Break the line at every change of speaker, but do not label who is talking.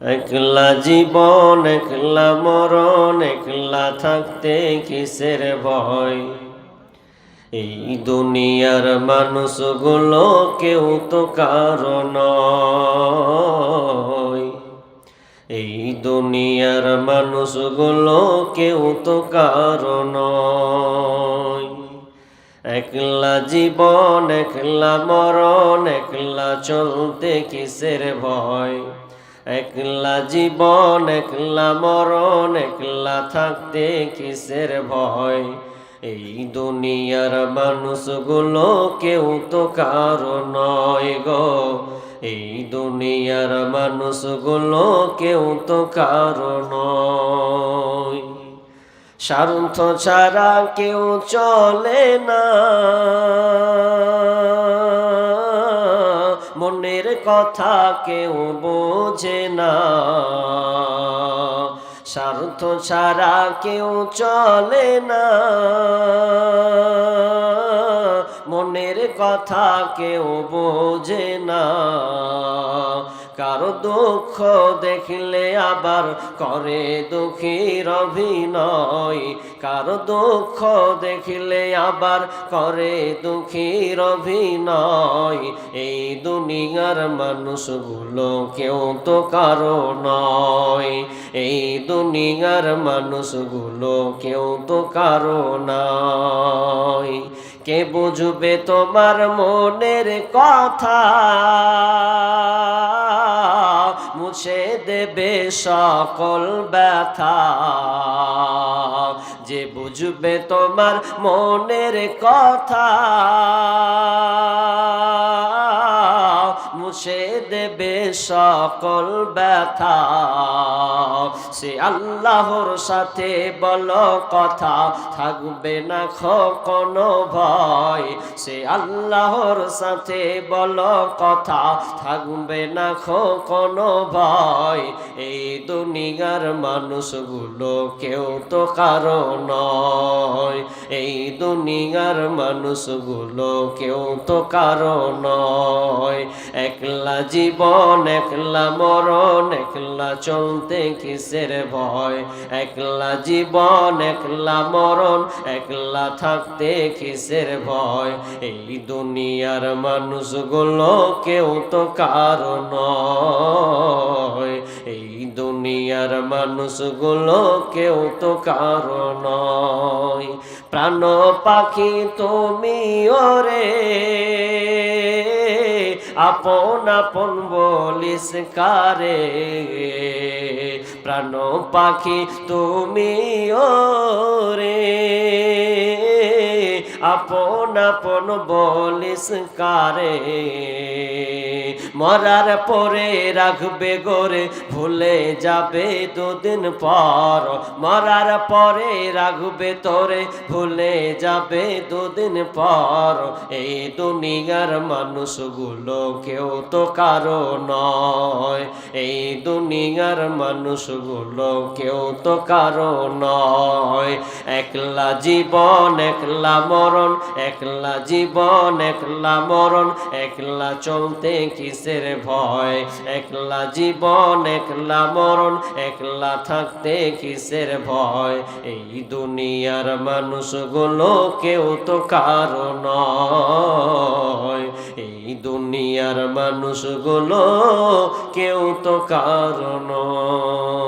একলা জীবন একলা মরণ, একলা থাকতে কিসের ভয়। এই দুনিয়ার মানুষগুলো কেউ তো কারো নয়। এই দুনিয়ার মানুষগুলো কেউ তো কারো নয়। একলা জীবন একলা মরণ, একলা চলতে কিসের ভয়। একলা জীবন একলা মরণ, একলা থাকতে কিসের ভয়। এই দুনিয়ার মানুষগুলো কেউ তো কারো নয় গো। এই দুনিয়ার মানুষগুলো কেউ তো কারো নয়। স্বার্থ ছাড়া কেউ চলে না, মনের কথা কেউ বোঝে না। স্বার্থ ছাড়া কেউ চলে না, মনের কথা কেউ বোঝে না। কারো দুঃখ দেখলে আবার করে দুঃখীর অভিনয়। কারো দুঃখ দেখলে আবার করে দুঃখীর অভিনয়। এই দুনিয়ার মানুষগুলো কেউ তো কারো নয়। এই দুনিয়ার মানুষগুলো কেউ তো কারো নয়। কে বুঝবে তোমার মনের কথা, মুছে দেবে সকল ব্যথা। যে বুঝবে তোমার মনের কথা, মুছে দেবে সকল ব্যথা। সে আল্লাহর সাথে বলো কথা, থাকবে না কোনো ভয়। সে আল্লাহর সাথে বলো কথা, থাকবে না কোনো ভয়। এই দুনিয়ার মানুষগুলো কেউ তো কারো নয়। এই দুনিয়ার মানুষগুলো কেউ তো কারো নয়। একলা জীবন একলা মরণ, একলা চলতে কিসের ভয়। একলা জীবন একলা মরণ, একলা থাকতে কিসের ভয়। এই দুনিয়ার মানুষগুলো কেউ তো কারো নয়। এই দুনিয়ার মানুষগুলো কেউ তো কারো নয়। প্রাণ পাখি তুমি ওরে, আপন আপন বলিস কারে। প্রাণ পাখি তুমি ওরে, আপন আপন বলিস কারে। মরার পরে রাখবে গোরে, ভুলে যাবে দুদিন পর। মরার পরে রাখবে তোরে, ভুলে যাবে দুদিন পর। এই দুনিয়ার মানুষগুলো কেউ তো কারো নয়। এই দুনিয়ার মানুষগুলো কেউ তো কারো নয়। একলা জীবন একলা মরণ, একলা জীবন একলা মরণ, একলা চলতে কিসের ভয়। একলা জীবন একলা মরণ, একলা থাকতে কিসের ভয়। এই দুনিয়ার মানুষগুলো কেউ তো কারো নয়। এই দুনিয়ার মানুষগুলো কেউ তো কারো নয়।